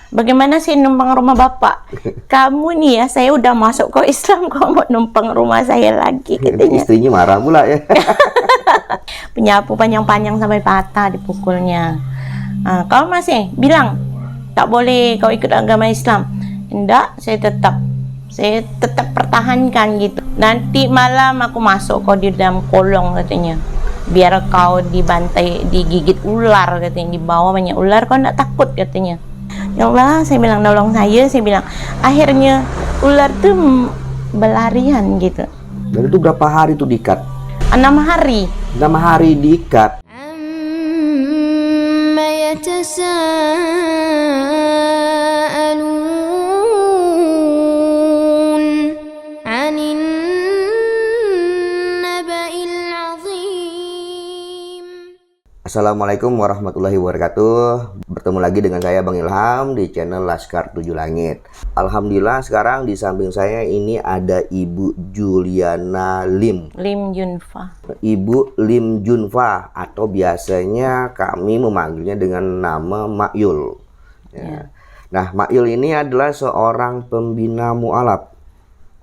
bagaimana sih numpang rumah bapak? Kamu nih ya, saya udah masuk ke Islam, kok mau numpang rumah saya lagi, katanya. Istrinya marah pula ya. Penyapu panjang-panjang sampai patah dipukulnya. Kau masih bilang tak boleh kau ikut agama Islam. Enggak, saya tetap pertahankan gitu. Nanti malam aku masuk kau di dalam kolong, katanya. Biar kau dibantai, digigit ular, katanya. Di bawah banyak ular, kau enggak takut, katanya. Ya Allah, saya bilang nolong saya bilang. Akhirnya ular tuh berlarian gitu. Dan itu berapa hari tuh diikat? 6 hari. 6 hari diikat. Assalamualaikum warahmatullahi wabarakatuh. Bertemu lagi dengan saya Bang Ilham di channel Laskar 7 Langit. Alhamdulillah sekarang di samping saya ini ada Ibu Juliana Lim Junfa. Ibu Lim Junfa, atau biasanya kami memanggilnya dengan nama Mak Yul. Ya. Nah, Mak Yul ini adalah seorang pembina mu'alaf.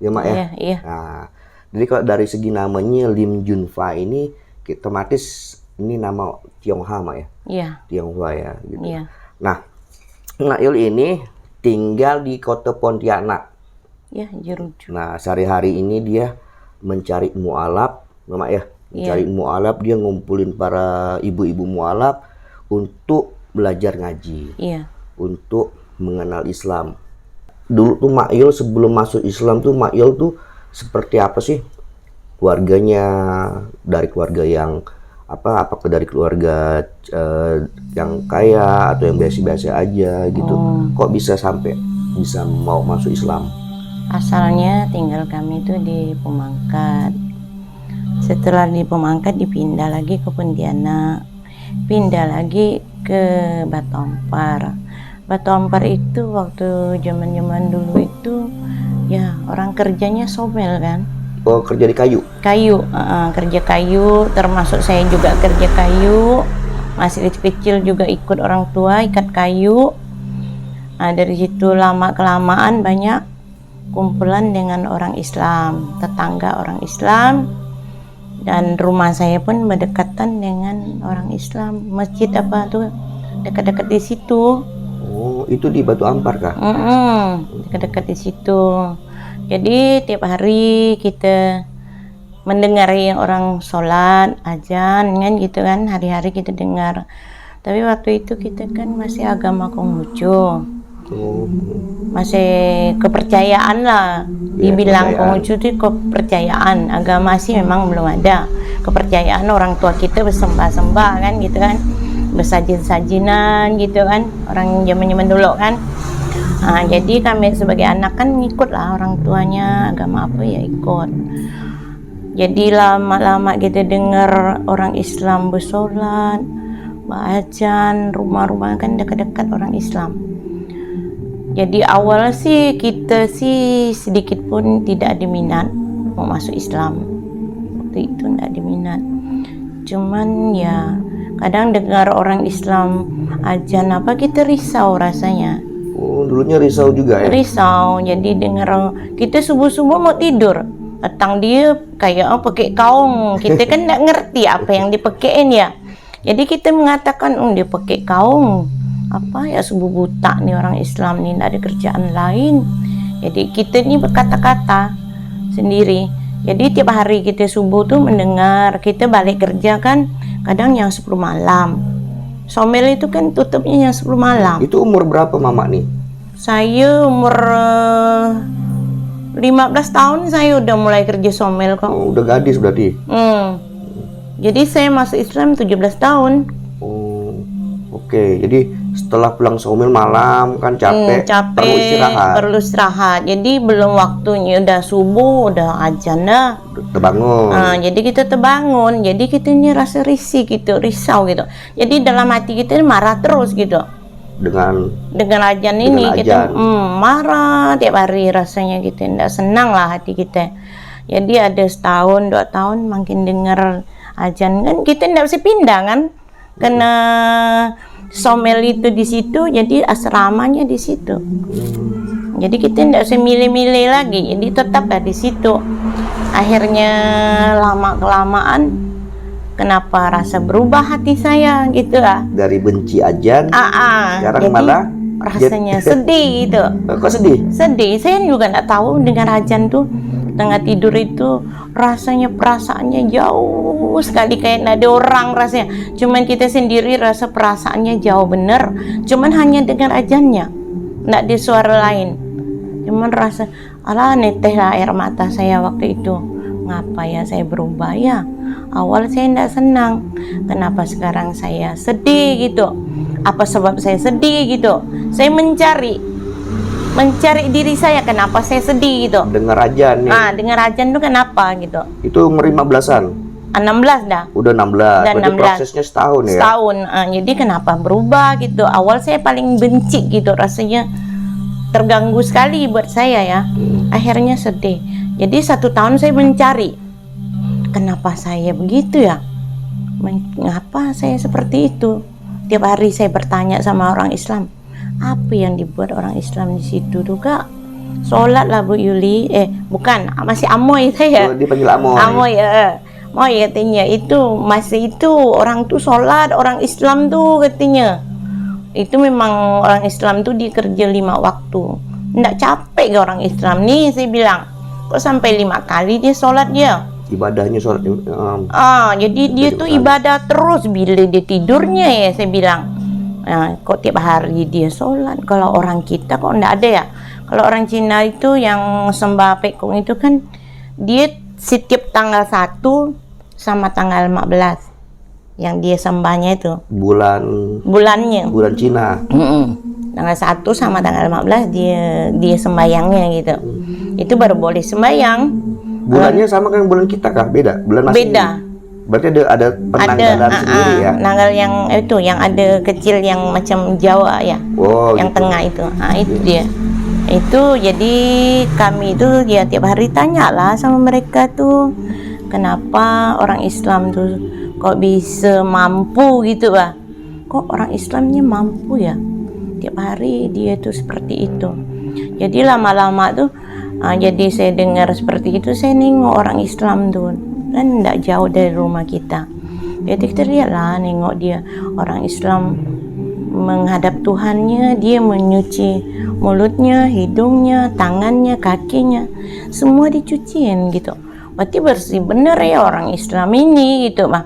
Ya, Mak ya? Iya. Nah, jadi kalau dari segi namanya Lim Junfa ini otomatis ini nama Tionghoa, Mak ya? Iya. Tionghoa ya, gitu. Iya. Nah, Mak Yul ini tinggal di Kota Pontianak. Ya, Jeruju. Nah, sehari-hari ini dia mencari mu'alaf, Mak ya? Mencari mu'alaf, dia ngumpulin para ibu-ibu mu'alaf untuk belajar ngaji. Iya. Untuk mengenal Islam. Dulu tuh Mak Yul sebelum masuk Islam tuh Mak Yul tuh seperti apa sih? Keluarganya, dari keluarga yang apakah dari keluarga yang kaya atau yang biasa-biasa aja gitu. Kok bisa sampai bisa mau masuk Islam? Asalnya tinggal kami itu di Pemangkat. Setelah di Pemangkat dipindah lagi ke Pontianak. Pindah lagi ke Batu Ampar. Batu Ampar itu waktu zaman-zaman dulu itu ya orang kerjanya somel kan. Oh, kerja di kayu? Kerja kayu, termasuk saya juga kerja kayu. Masih kecil juga ikut orang tua ikat kayu. Nah, dari situ lama-kelamaan banyak kumpulan dengan orang Islam, tetangga orang Islam. Dan rumah saya pun berdekatan dengan orang Islam. Masjid apa tuh dekat-dekat di situ. Oh, itu di Batu Ampar kah? Dekat-dekat di situ. Jadi tiap hari kita mendengar yang orang sholat, azan kan gitu kan, hari-hari kita dengar. Tapi waktu itu kita kan masih agama Konghucu. Masih kepercayaan lah. Dibilang Konghucu itu kepercayaan, agama sih memang belum ada. Kepercayaan orang tua kita bersembah-sembah kan gitu kan. Bersajin-sajinan gitu kan, orang zaman-zaman dulu kan. Jadi kami sebagai anak kan ngikut lah orang tuanya, agama apa ya ikut. Jadi lama-lama kita dengar orang Islam bersolat, ba'adzan, rumah-rumah kan dekat-dekat orang Islam. Jadi awal sih kita sih sedikit pun tidak ada minat mau masuk Islam. Waktu itu tidak ada minat. Cuman ya kadang dengar orang Islam azan apa kita risau rasanya. Oh, dulunya risau juga ya? Risau, jadi dengar kita subuh-subuh mau tidur, datang dia kayak pakai kaung, kita kan nggak ngerti apa yang dipakein ya. Jadi kita mengatakan, dia pakai kaung, apa ya subuh buta nih orang Islam nih, nggak ada kerjaan lain. Jadi kita nih berkata-kata sendiri. Jadi tiap hari kita subuh tuh mendengar, kita balik kerja kan, kadang yang 10 malam. Somel itu kan tutupnya yang 10 malam. Itu umur berapa Mama nih? Saya umur 15 tahun saya udah mulai kerja somel kok. Oh, udah gadis berarti? Jadi saya masuk Islam 17 tahun. Oh, oke. Jadi setelah pulang somel malam kan capek, perlu istirahat. Jadi belum waktunya, udah subuh, udah azan dah. Terbangun. Jadi kita terbangun. Jadi kita rasa risih gitu, risau gitu. Jadi dalam hati kita marah terus gitu. Dengan azan ini kita marah tiap hari rasanya gitu, tidak senang lah hati kita. Jadi ada setahun 2 tahun makin dengar azan kan kita tidak bisa pindah kan, karena Somel itu di situ, jadi asramanya di situ. Jadi kita tidak usah milih-milih lagi, jadi tetaplah di situ. Akhirnya lama kelamaan, kenapa rasa berubah hati saya gitu lah. Dari benci ajan, sekarang jadi malah rasanya sedih gitu. Kok sedih? Sedih, saya juga nggak tahu dengan ajan tuh tengah tidur itu rasanya perasaannya jauh sekali kayak nggak ada orang rasanya. Cuman kita sendiri rasa perasaannya jauh bener. Cuman hanya dengar ajannya, nggak ada suara lain. Cuman rasa, alah neteh lah air mata saya waktu itu. Ngapa ya saya berubah ya? Awal saya tidak senang. Kenapa sekarang saya sedih gitu? Apa sebab saya sedih gitu? Saya mencari diri saya, kenapa saya sedih gitu. Dengar ajan nih. Dengar ajan tuh kenapa gitu. Itu umur 15-an? 16 dah. Udah 16. Dan Berarti 16. prosesnya setahun ya? Setahun. Jadi kenapa berubah gitu. Awal saya paling benci gitu rasanya. Terganggu sekali buat saya ya. Akhirnya sedih. Jadi 1 tahun saya mencari. Kenapa saya begitu ya? Mengapa saya seperti itu? Tiap hari saya bertanya sama orang Islam. Apa yang dibuat orang Islam di situ tuh kak? Sholat lah Bu Yuli. Bukan, masih Amoy saya. Dipanggil Amoy. Amoy ya. Amoy katanya itu masih itu orang tuh sholat, orang Islam tuh katanya. Itu memang orang Islam tuh dia kerja 5 waktu. Nggak capek ke orang Islam nih, saya bilang. Kok sampai 5 kali dia sholat dia? Ibadahnya sholat. Jadi dia tuh ibadah terus. Bila dia tidurnya ya, saya bilang. Kok tiap hari dia sholat? Kalau orang kita kok nggak ada ya? Kalau orang Cina itu yang sembah Pekong itu kan dia setiap tanggal 1 sama tanggal 15 yang dia sembahnya itu bulannya bulan Cina. Tanggal 1 sama tanggal 15 dia sembayangnya gitu. Itu baru boleh sembayang. Bulannya sama kan bulan kita kah? Beda? Bulan masing. Beda. Berarti ada penanggalan sendiri ya? Tanggal yang itu, yang ada kecil yang macam Jawa ya. Yang gitu. Tengah itu. Itu dia. Itu jadi kami itu ya tiap hari tanyalah sama mereka tuh. Kenapa orang Islam tuh kok bisa mampu gitu bah? Kok orang Islamnya mampu ya? Tiap hari dia tuh seperti itu. Jadi lama-lama tuh jadi saya dengar seperti itu, saya nengok orang Islam tuh kan tidak jauh dari rumah kita. Jadi kita lihatlah, nengok dia orang Islam menghadap Tuhannya, dia menyuci mulutnya, hidungnya, tangannya, kakinya, semua dicuciin gitu. Berarti bersih bener ya orang Islam ini gitu mah.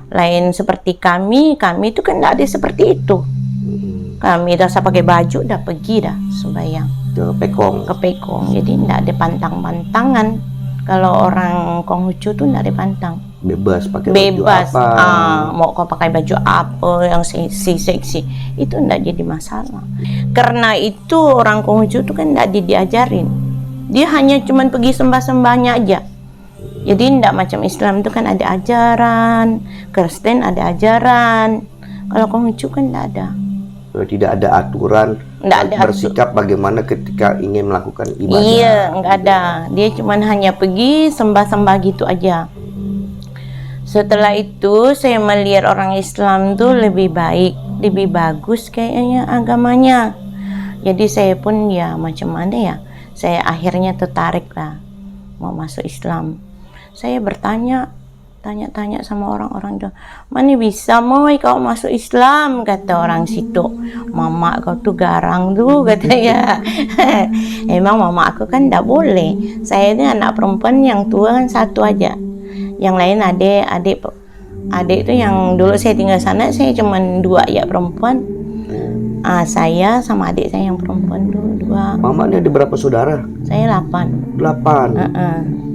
Lain seperti kami itu kan tidak ada seperti itu. Kami dah pakai baju dah pergi dah sembahyang ke Pekong. Jadi tidak ada pantang-pantangan. Kalau orang Konghucu tuh tidak ada pantang. Bebas pakai baju apa? Mau kau pakai baju apa yang seksi itu tidak jadi masalah. Karena itu orang Konghucu tuh kan tidak diajarin. Dia hanya cuman pergi sembah-sembahnya aja. Jadi tidak macam Islam itu kan ada ajaran, Kristen ada ajaran. Kalau Konghucu kan tidak ada. Tidak ada aturan bersikap bagaimana ketika ingin melakukan ibadah. Iya, nggak ada. Dia cuma hanya pergi sembah-sembah gitu aja. Setelah itu saya melihat orang Islam tuh lebih baik, lebih bagus kayaknya agamanya. Jadi saya pun ya macam mana ya, saya akhirnya tertarik lah mau masuk Islam. Saya tanya sama orang-orang itu, mana bisa Moy kau masuk Islam, kata orang situ. Mama kau tuh garang tuh katanya. Emang mama aku kan tidak boleh. Saya ini anak perempuan yang tua kan 1 aja. Yang lain adik itu yang dulu saya tinggal sana saya cuma 2 ya perempuan. Saya sama adik saya yang perempuan tuh 2. Mama ini ada berapa saudara? Saya 8.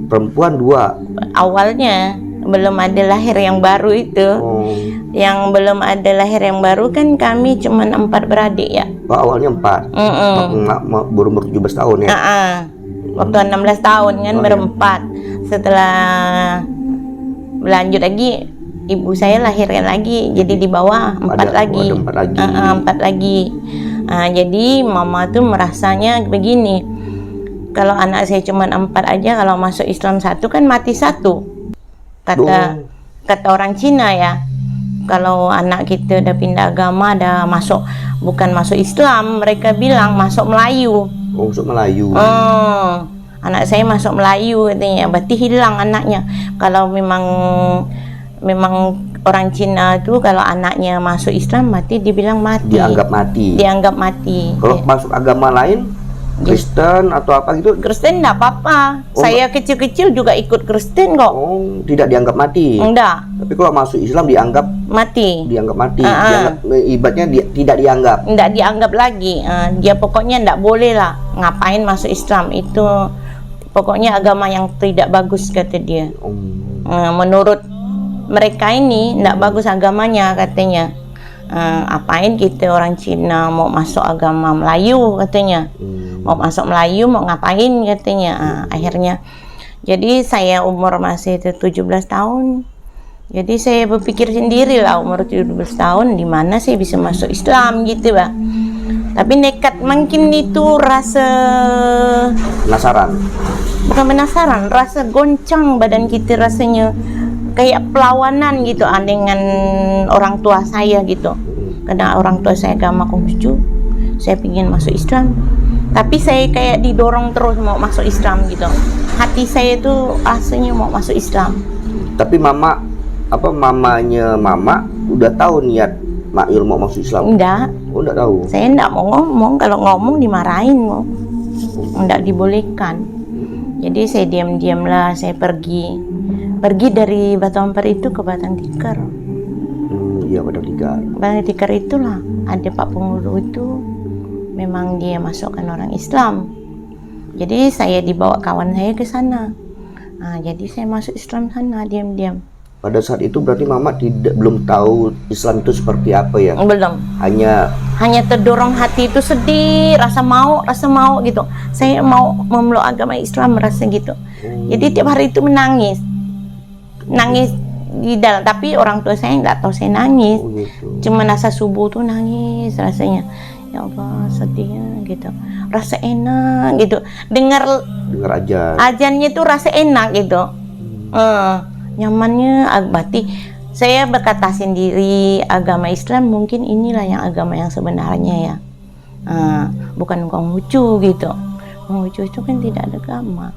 Perempuan 2. Awalnya belum ada lahir yang baru itu. Yang belum ada lahir yang baru kan kami cuma 4 beradik ya. Awalnya 4. Berumur 17 tahun ya. Waktu 16 tahun kan berempat. Setelah berlanjut lagi ibu saya lahirkan lagi, jadi di bawah 4 lagi. 4 lagi. Jadi mama tuh merasanya begini, kalau anak saya cuma 4 aja, kalau masuk Islam 1 kan mati 1. Kata orang Cina ya. kalau anak kita udah pindah agama, dah masuk, bukan masuk Islam, mereka bilang masuk Melayu. Oh, masuk Melayu. Anak saya masuk Melayu katanya, berarti hilang anaknya. Kalau memang orang Cina itu kalau anaknya masuk Islam berarti dibilang mati. Dianggap mati. Dianggap mati. Kalau masuk agama lain, Kristen atau apa gitu? Kristen enggak apa-apa. Saya kecil-kecil juga ikut Kristen kok. Oh, tidak dianggap mati. Enggak. Tapi kalau masuk Islam dianggap mati. Dianggap mati. Dianggap, ibaratnya tidak dianggap. Enggak dianggap lagi. Dia pokoknya enggak boleh lah. Ngapain masuk Islam itu pokoknya agama yang tidak bagus kata dia. Menurut mereka ini enggak bagus agamanya katanya. Apain kita orang Cina mau masuk agama Melayu katanya. Mau masuk Melayu mau ngapain katanya. Akhirnya jadi saya umur masih 17 tahun. Jadi saya berpikir sendiri lah umur 17 tahun di mana saya bisa masuk Islam gitu, Bang. Tapi nekat mungkin itu rasa penasaran. Bukan penasaran, rasa goncang badan kita rasanya kayak perlawanan gitu dengan orang tua saya gitu. Karena orang tua saya agama Konghucu, saya ingin masuk Islam. Tapi saya kayak didorong terus mau masuk Islam gitu. Hati saya itu rasanya mau masuk Islam. Tapi mamanya mama udah tahu niat Makyul mau masuk Islam? Enggak. Oh, enggak tahu. Saya enggak mau ngomong, kalau ngomong dimarahin mau. Enggak dibolehkan. Jadi saya diam-diam lah, saya pergi dari Batu Ampar itu ke Batang Tikar. Iya, Batang Tikar. Batang Tikar itulah ada Pak Pengulu itu, memang dia masukkan orang Islam. Jadi saya dibawa kawan saya ke sana. Jadi saya masuk Islam sana diam-diam. Pada saat itu berarti mama belum tahu Islam itu seperti apa ya? Belum. Hanya terdorong hati itu sedih, rasa mau gitu. Saya mau memeluk agama Islam, merasa gitu. Jadi tiap hari itu menangis di dalam. Tapi orang tua saya nggak tahu saya nangis. Gitu. Cuma nasa subuh tuh nangis rasanya. Ya Allah sedihnya gitu. Rasa enak gitu. Dengar ajannya tuh rasa enak gitu. Nyamannya, berarti saya berkata sendiri agama Islam mungkin inilah yang agama yang sebenarnya ya. Bukan Konghucu gitu. Konghucu itu kan tidak ada agama.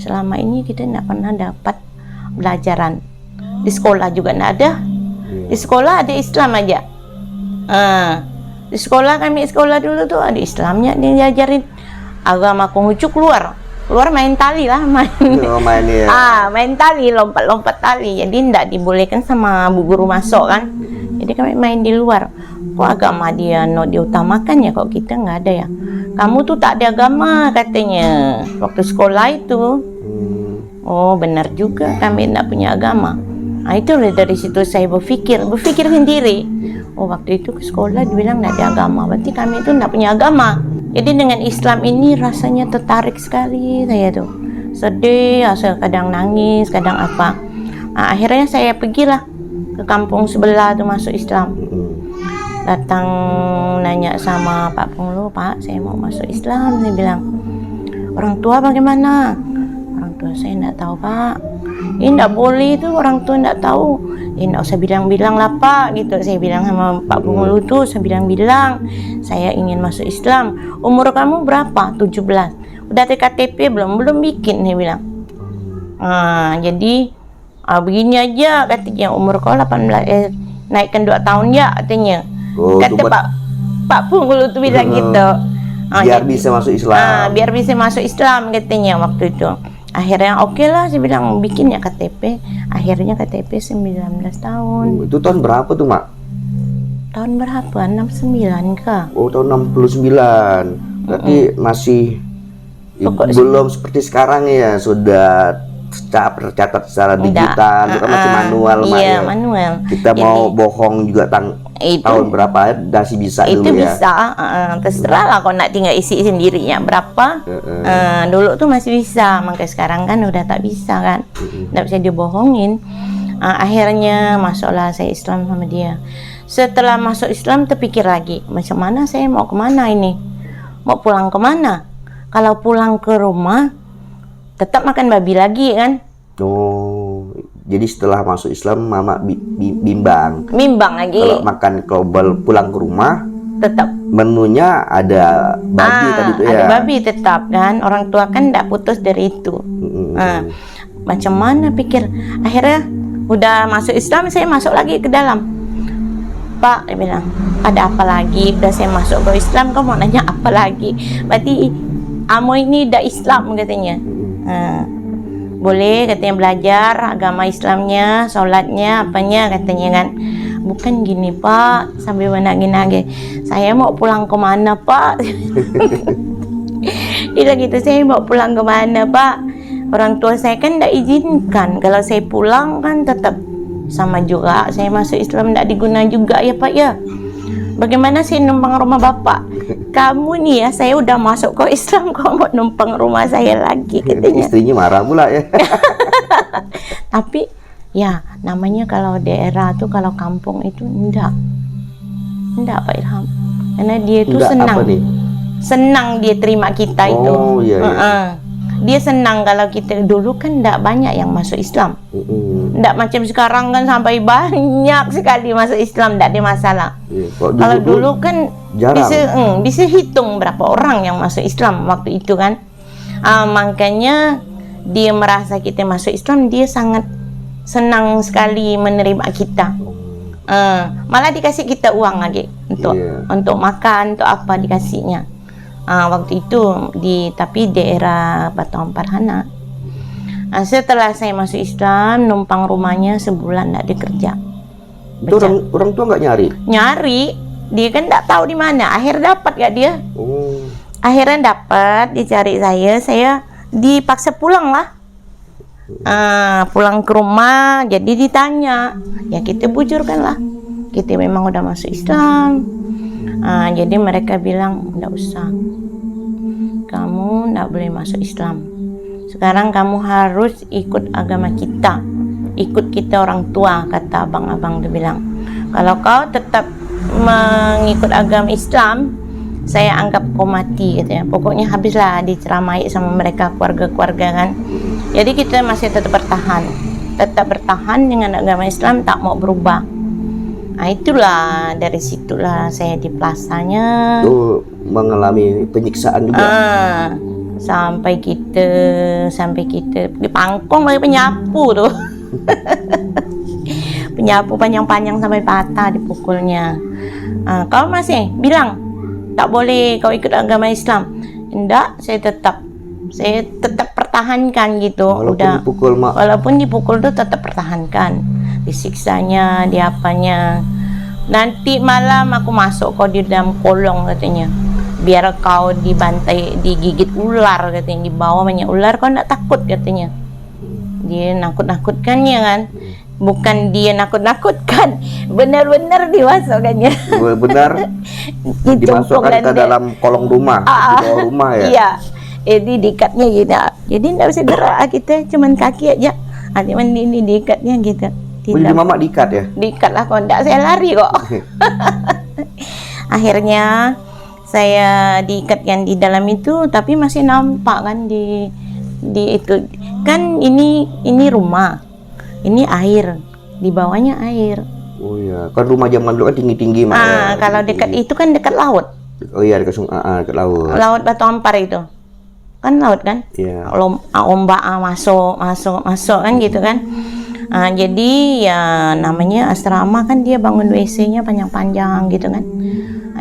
Selama ini kita tidak pernah dapat pelajaran. Di sekolah juga tidak ada. Di sekolah ada Islam aja. Di sekolah dulu tuh ada Islamnya, dia diajarin. Agama Konghucu keluar main tali lah, main tali, lompat tali. Jadi tidak dibolehkan sama bu guru masuk kan. Jadi kami main di luar. Kok agama dia diutamakan ya, kok kita nggak ada ya? Kamu tuh tak ada agama katanya waktu sekolah itu. Oh benar juga, kami tidak punya agama. Itu dari situ saya berpikir sendiri. Oh waktu itu ke sekolah dibilang tidak ada agama, berarti kami itu tidak punya agama. Jadi dengan Islam ini rasanya tertarik sekali saya tuh. Sedih, kadang nangis, kadang apa. Akhirnya saya pergilah ke kampung sebelah tuh masuk Islam. Datang nanya sama Pak Pengulu, Pak saya mau masuk Islam. Dia bilang, orang tua bagaimana? Orang tua saya enggak tahu Pak. Ini enggak boleh itu, orang tua enggak tahu. Enggak usah bilang-bilang lah Pak gitu. Saya bilang sama Pak Pengulu tuh, saya bilang saya ingin masuk Islam. Umur kamu berapa? 17. Udah KTP belum bikin, dia bilang. Jadi begini aja katanya, umur kau 18, naikkan 2 tahun ya katanya. Kata Pak Pengulu tuh bilang gitu. Biar bisa masuk Islam. Biar bisa masuk Islam katanya waktu itu. Akhirnya oke lah, saya bilang bikin ya KTP. Akhirnya KTP 19 tahun. Itu tahun berapa tuh Mak? Tahun berapa? 69 kah? Oh tahun 69. Berarti masih belum seperti sekarang ya, sudah tercatat secara digital. Itu kan masih manual Mak. Iya manual. Kita mau bohong juga tahun berapa masih bisa itu dulu ya. Bisa, terserah lah kalau nak tinggal isi sendirinya berapa. Dulu tuh masih bisa, makanya sekarang kan udah tak bisa kan, nggak bisa dibohongin. Akhirnya masuklah saya Islam sama dia. Setelah masuk Islam terpikir lagi, macam mana saya mau kemana ini, mau pulang kemana? Kalau pulang ke rumah tetap makan babi lagi kan. Oh, Jadi setelah masuk Islam, Mama bimbang. Bimbang lagi. Kalau pulang ke rumah, Tetap menunya ada babi tadi tuh ya. Ada babi tetap kan. Orang tua kan tidak putus dari itu. Macam mana pikir. Akhirnya udah masuk Islam, saya masuk lagi ke dalam. Pak, dia bilang, ada apa lagi? Udah saya masuk ke Islam, kau mau nanya apa lagi? Berarti Amo ini dah Islam katanya. Boleh katanya belajar agama Islamnya, sholatnya, apanya katanya kan. Bukan gini Pak, sambil menangis-nangis. Saya mau pulang ke mana Pak? Dia gitu, saya mau pulang ke mana Pak? Orang tua saya kan tidak izinkan. Kalau saya pulang kan tetap sama juga. Saya masuk Islam tidak diguna juga ya Pak ya. Bagaimana saya numpang rumah Bapak? Kamu nih ya, saya udah masuk ke Islam, kok mau numpang rumah saya lagi katanya. Istrinya marah pula ya. Tapi ya namanya kalau daerah tuh, kalau kampung itu enggak Pak Ilham. Karena dia itu senang dia terima kita itu. Iya. Dia senang kalau kita. Dulu kan enggak banyak yang masuk Islam. Enggak macam sekarang kan sampai banyak sekali masuk Islam, enggak ada masalah. Kalau dulu kan bisa hitung berapa orang yang masuk Islam waktu itu kan. Makanya dia merasa kita masuk Islam, dia sangat senang sekali menerima kita. Malah dikasih kita uang lagi untuk makan, untuk apa dikasihnya. Waktu itu tapi daerah Batu Ampar Hana. Setelah saya masuk Islam, numpang rumahnya sebulan tidak dikerja. Itu orang tua nggak nyari? Nyari, dia kan tidak tahu di mana. Akhirnya dapat gak dia? Akhirnya dapat, dicari saya dipaksa pulang lah. Pulang ke rumah, jadi ditanya, ya kita bujurkan lah, kita memang udah masuk Islam. Jadi mereka bilang, enggak usah, kamu enggak boleh masuk Islam. Sekarang kamu harus ikut agama kita, ikut kita orang tua, kata abang-abang. Dia bilang, kalau kau tetap mengikut agama Islam, saya anggap kau mati katanya. Pokoknya habislah diceramai sama mereka, keluarga-keluarga kan. Jadi kita masih tetap bertahan dengan agama Islam, tak mau berubah. Itulah dari situlah saya di plasanya. Tuh mengalami penyiksaan juga. Sampai kita di pangkong lagi penyapu tuh. Penyapu panjang-panjang sampai patah dipukulnya. Kau masih bilang tak boleh kau ikut agama Islam. Enggak, saya tetap pertahankan gitu. Walaupun dipukul tuh tetap pertahankan. Disiksanya, diapanya. Nanti malam aku masuk kau di dalam kolong katanya. Biar kau dibantai, digigit ular katanya. Di bawah banyak ular, kau enggak takut katanya. Dia nakut-nakutkannya kan. Bukan dia nakut-nakutkan, benar-benar dimasukkannya. Benar dimasukkan ke dalam kolong rumah, di bawah rumah ya. Iya. Jadi diikatnya gitu. Jadi enggak bisa gerak kita, cuman kaki aja. Cuman ini diikatnya gitu. Di Mama diikat ya? Diikat lah, kok enggak saya lari kok. Akhirnya saya diikatkan di dalam itu, tapi masih nampak kan di itu. Kan ini rumah. Ini air, di bawahnya air. Oh iya, kan rumah zaman dulu kan tinggi-tinggi Mak. Kalau dekat itu kan dekat laut. Oh iya, dekat dekat laut. Laut Batu Ampar itu. Kan laut kan? Iya. Ombak masuk kan gitu kan. Jadi ya namanya asrama kan, dia bangun WC-nya panjang-panjang gitu kan.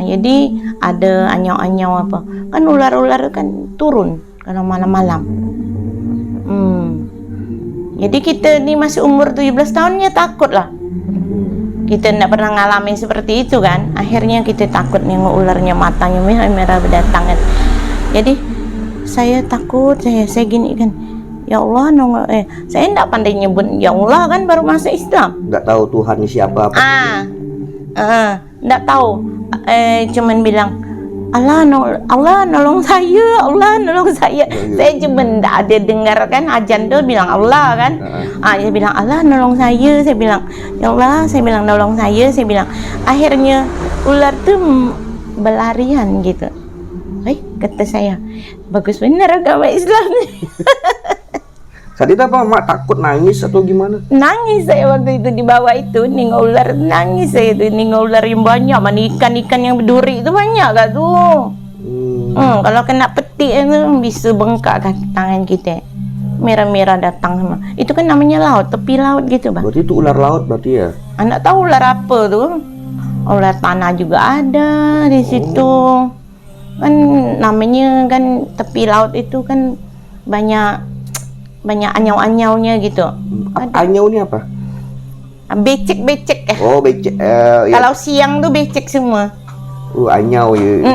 Jadi ada anyau-anyau apa. Kan ular-ular kan turun kalau malam-malam. Jadi kita ni masih umur 17 tahun ya takut lah. Kita tidak pernah ngalamin seperti itu kan. Akhirnya kita takut nengok ularnya, matanya merah berdatangan. Jadi saya takut, saya gini kan. Ya Allah, saya tidak pandai nyebut ya Allah kan, baru masuk Islam. Tidak tahu Tuhan siapa apa. Tidak tahu. Cuman bilang Allah nolong saya, Allah nolong saya. Saya cuma tidak ada dengar kan azan tuh bilang Allah kan. Dia bilang Allah nolong saya. Saya bilang ya Allah, saya bilang nolong saya. Saya bilang akhirnya ular tuh berlarian gitu. Kata saya bagus benar agama Islam. Saat itu apa mak takut nangis atau gimana? Nangis saya waktu itu di bawah itu, nengok ular, nangis saya itu, nengok ular yang banyak, mana ikan-ikan yang berduri itu banyak gak tuh. Kalau kena petik itu bisa bengkak kaki tangan kita. Merah-merah datang semua. Itu kan namanya laut, tepi laut gitu, Bang. Berarti itu ular laut berarti ya? Anak tahu ular apa tuh? Ular tanah juga ada di situ. Kan namanya kan tepi laut itu kan banyak anyau-anyaunya gitu. Anyau ini apa? Becek-becek. Oh, becek. Ya. Kalau siang tuh becek semua. Anyau ya.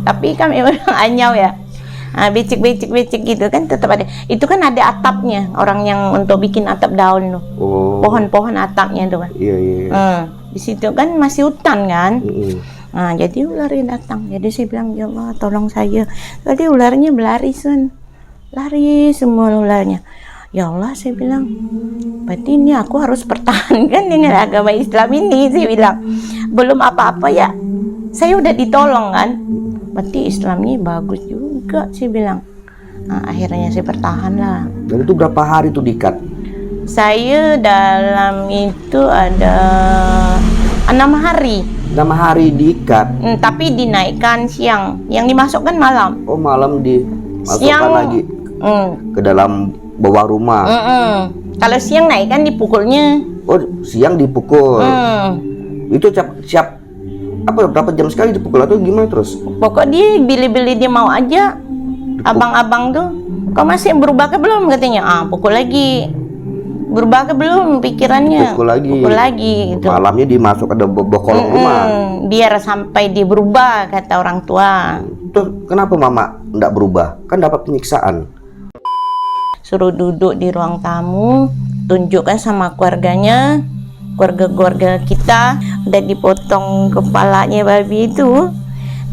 Tapi kami memang anyau ya. Becek gitu kan tetap ada. Itu kan ada atapnya. Orang yang untuk bikin atap daun tuh. Oh. Pohon-pohon atapnya tuh kan. Iya. Di situ kan masih hutan kan. Nah, jadi ularnya datang. Jadi saya bilang, ya Allah, tolong saya. Tadi ularnya berlari, lari semua ularnya. Ya Allah, saya bilang, berarti ini aku harus pertahankan dengan agama Islam ini. Saya bilang, belum apa-apa ya, saya udah ditolong kan. Berarti Islamnya bagus juga, saya bilang. Nah, akhirnya saya bertahan lah. Dan itu berapa hari tuh diikat? Saya dalam itu ada 6 hari. 6 hari diikat. Tapi dinaikkan siang. Yang dimasukkan malam. Oh, malam dimasukkan Siang, lagi ke dalam bawah rumah. Kalau siang naik kan dipukulnya. Oh, siang dipukul. Itu siap apa berapa jam sekali dipukul atau gimana terus? Pokok dia bili-bili dia mau aja. Abang-abang tuh, kau masih berubah ke belum katanya? Pukul lagi. Berubah ke belum pikirannya? Pukul lagi gitu. Malamnya dimasuk ke kolong rumah. Biar sampai dia berubah, kata orang tua. Tuh, kenapa mama enggak berubah? Kan dapat penyiksaan. Suruh duduk di ruang tamu, tunjukkan sama keluarganya, keluarga kita, udah dipotong kepalanya babi itu,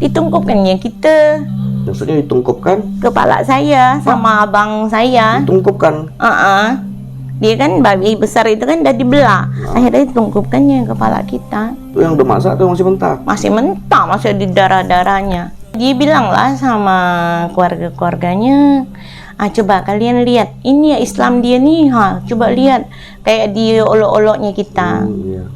ditungkupkannya kita. Maksudnya ditungkupkan? Kepala saya sama abang saya. Ditungkupkan? Dia kan babi besar itu kan udah dibelah. Akhirnya ditungkupkannya kepala kita. Itu yang udah masak atau masih mentah? Masih mentah, masih di darah-darahnya. Dia bilang lah sama keluarga-keluarganya, coba kalian lihat, ini ya Islam dia nih, coba lihat kayak dia olok-oloknya kita. Iya.